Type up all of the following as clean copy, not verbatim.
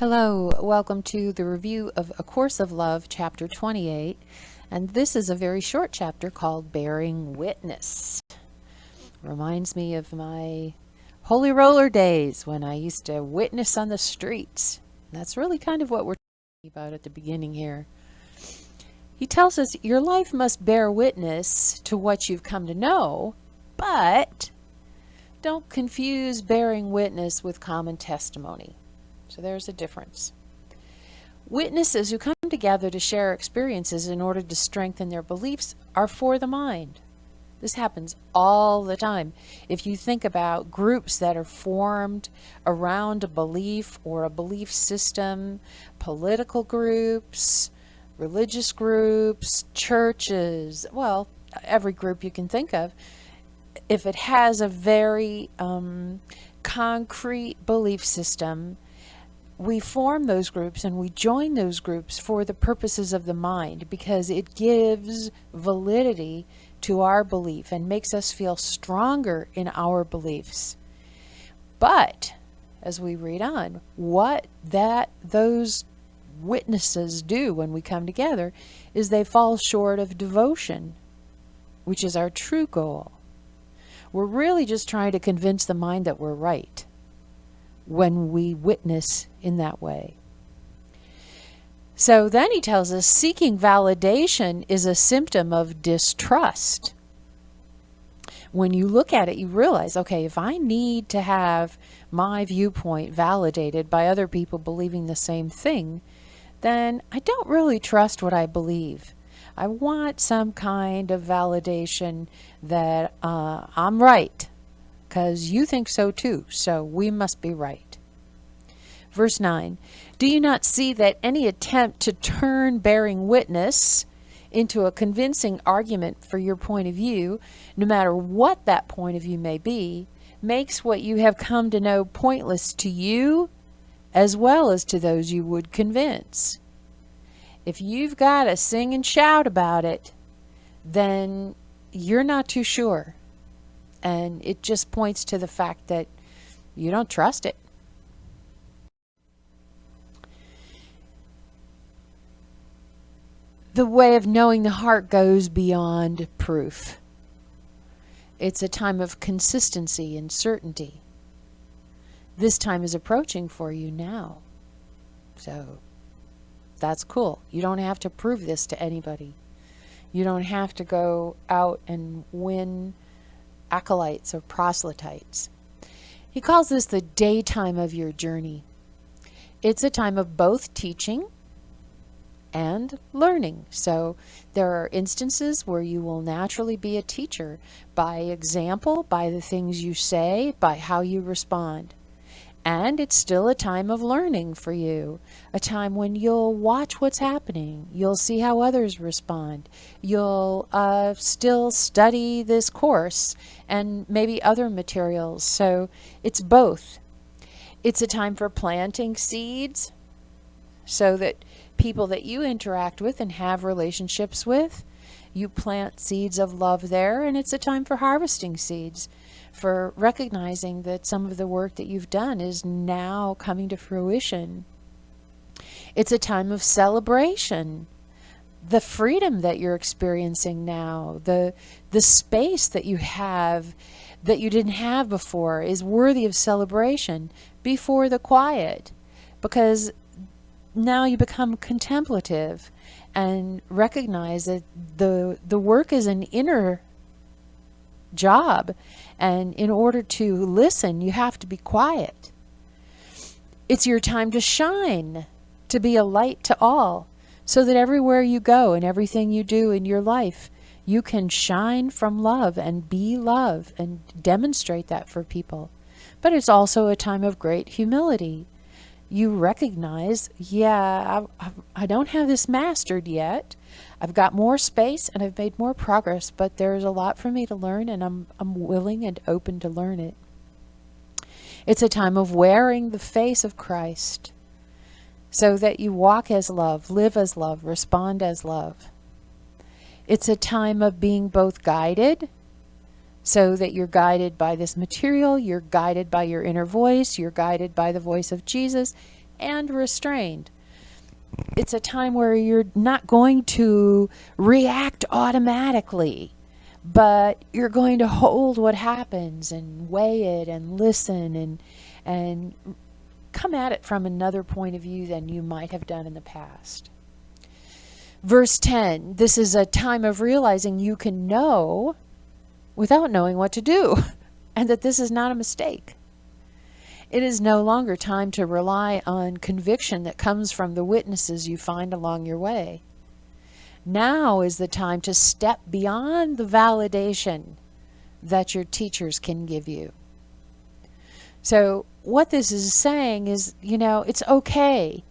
Hello, welcome to the review of A Course of Love, Chapter 28, and this is a very short chapter called Bearing Witness. Reminds me of my holy roller days when I used to witness on the streets. That's really kind of what we're talking about at the beginning here. He tells us your life must bear witness to what you've come to know, but don't confuse bearing witness with common testimony. So there's a difference. Witnesses who come together to share experiences in order to strengthen their beliefs are for the mind. This happens all the time. If you think about groups that are formed around a belief or a belief system, political groups, religious groups, churches, well, every group you can think of, if it has a very concrete belief system, we form those groups and we join those groups for the purposes of the mind because it gives validity to our belief and makes us feel stronger in our beliefs. But as we read on, what those witnesses do when we come together is they fall short of devotion, which is our true goal. We're really just trying to convince the mind that we're right when we witness in that way. So then he tells us seeking validation is a symptom of distrust. When you look at it, you realize, okay, if I need to have my viewpoint validated by other people believing the same thing, then I don't really trust what I believe. I want some kind of validation that I'm right, because you think so too, so we must be right. Verse 9, do you not see that any attempt to turn bearing witness into a convincing argument for your point of view, no matter what that point of view may be, makes what you have come to know pointless to you as well as to those you would convince? If you've got to sing and shout about it, then you're not too sure. And it just points to the fact that you don't trust it. The way of knowing the heart goes beyond proof. It's a time of consistency and certainty. This time is approaching for you now. So that's cool. You don't have to prove this to anybody. You don't have to go out and win acolytes or proselytes. He calls this the daytime of your journey. It's a time of both teaching and learning. So there are instances where you will naturally be a teacher by example, by the things you say, by how you respond. And it's still a time of learning for you, a time when you'll watch what's happening. You'll see how others respond. You'll still study this course and maybe other materials. So it's both. It's a time for planting seeds so that people that you interact with and have relationships with, you plant seeds of love there, and it's a time for harvesting seeds, for recognizing that some of the work that you've done is now coming to fruition. It's a time of celebration. The freedom that you're experiencing now, the space that you have that you didn't have before is worthy of celebration before the quiet, because now you become contemplative and recognize that the work is an inner job, and in order to listen you have to be quiet. It's your time to shine, to be a light to all, so that everywhere you go and everything you do in your life, you can shine from love and be love and demonstrate that for people. But it's also a time of great humility. You recognize, yeah, I don't have this mastered yet. I've got more space and I've made more progress, but there's a lot for me to learn, and I'm willing and open to learn it. It's a time of wearing the face of Christ so that you walk as love, live as love, respond as love. It's a time of being both guided, so that you're guided by this material, you're guided by your inner voice, you're guided by the voice of Jesus, and restrained. It's a time where you're not going to react automatically, but you're going to hold what happens and weigh it and listen and come at it from another point of view than you might have done in the past. Verse 10, this is a time of realizing you can know without knowing what to do, and that this is not a mistake. It is no longer time to rely on conviction that comes from the witnesses you find along your way. Now is the time to step beyond the validation that your teachers can give you. So what this is saying is, it's okay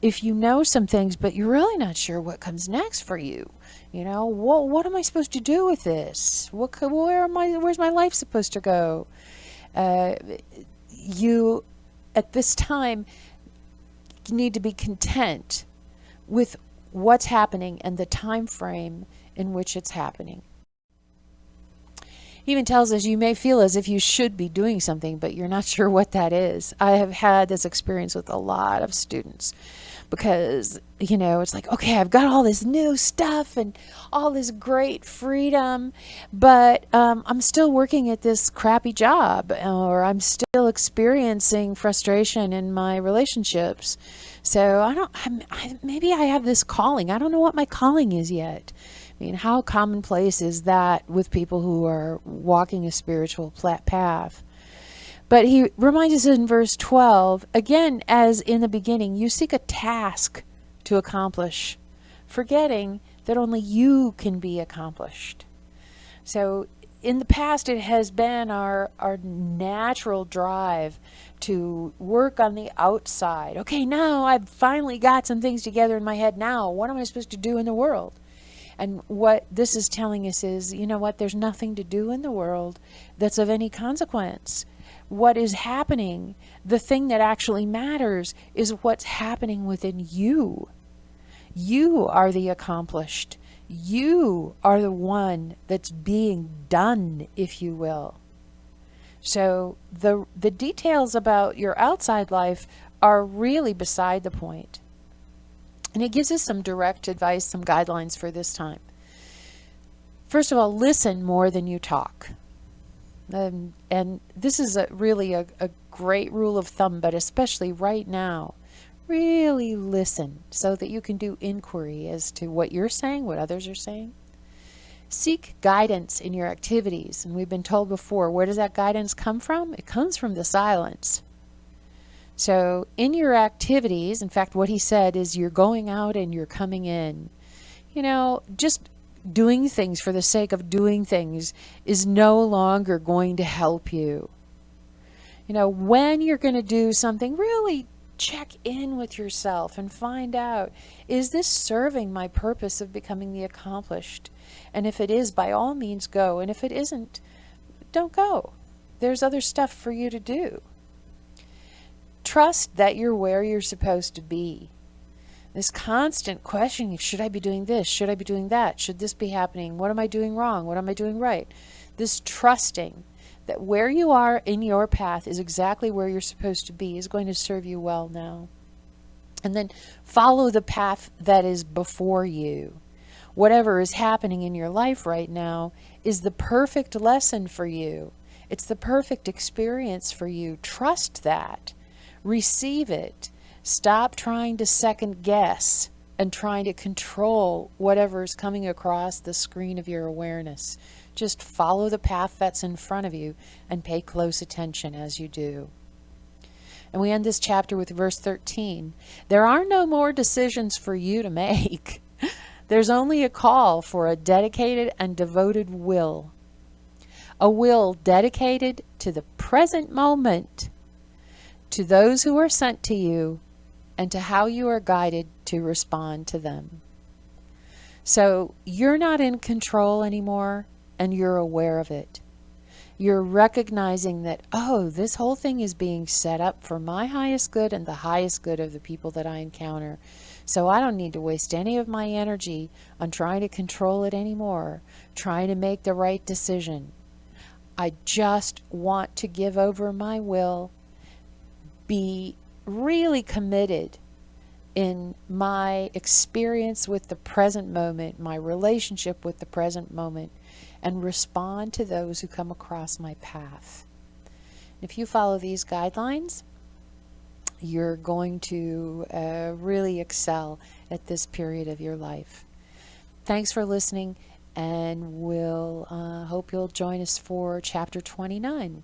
if you know some things, but you're really not sure what comes next for you. What am I supposed to do with this? Where's my life supposed to go? You, at this time, need to be content with what's happening and the time frame in which it's happening. He even tells us you may feel as if you should be doing something, but you're not sure what that is. I have had this experience with a lot of students because, it's like, okay, I've got all this new stuff and all this great freedom, but I'm still working at this crappy job, or I'm still experiencing frustration in my relationships. So maybe I have this calling. I don't know what my calling is yet. I mean, how commonplace is that with people who are walking a spiritual path? But he reminds us in verse 12, again, as in the beginning, you seek a task to accomplish, forgetting that only you can be accomplished. So in the past, it has been our natural drive to work on the outside. Okay, now I've finally got some things together in my head. Now, what am I supposed to do in the world? And what this is telling us is, there's nothing to do in the world that's of any consequence. What is happening, the thing that actually matters, is what's happening within you. You are the accomplished. You are the one that's being done, if you will. So the details about your outside life are really beside the point. And it gives us some direct advice, some guidelines for this time. First of all, listen more than you talk. And this is really a great rule of thumb, but especially right now, really listen so that you can do inquiry as to what you're saying, what others are saying. Seek guidance in your activities. And we've been told before, where does that guidance come from? It comes from the silence. So in your activities, in fact, what he said is you're going out and you're coming in. Just doing things for the sake of doing things is no longer going to help you. When you're going to do something, really check in with yourself and find out, is this serving my purpose of becoming the accomplished? And if it is, by all means go. And if it isn't, don't go. There's other stuff for you to do. Trust that you're where you're supposed to be. This constant questioning, should I be doing this? Should I be doing that? Should this be happening? What am I doing wrong? What am I doing right? This trusting that where you are in your path is exactly where you're supposed to be is going to serve you well now. And then follow the path that is before you. Whatever is happening in your life right now is the perfect lesson for you. It's the perfect experience for you. Trust that. Receive it. Stop trying to second guess and trying to control whatever is coming across the screen of your awareness. Just follow the path that's in front of you and pay close attention as you do. And we end this chapter with verse 13. There are no more decisions for you to make. There's only a call for a dedicated and devoted will. A will dedicated to the present moment, to those who are sent to you, and to how you are guided to respond to them. So you're not in control anymore, and you're aware of it. You're recognizing that, this whole thing is being set up for my highest good and the highest good of the people that I encounter. So I don't need to waste any of my energy on trying to control it anymore, trying to make the right decision. I just want to give over my will, be really committed in my experience with the present moment, my relationship with the present moment, and respond to those who come across my path. If you follow these guidelines, you're going to really excel at this period of your life. Thanks for listening, and we'll hope you'll join us for chapter 29.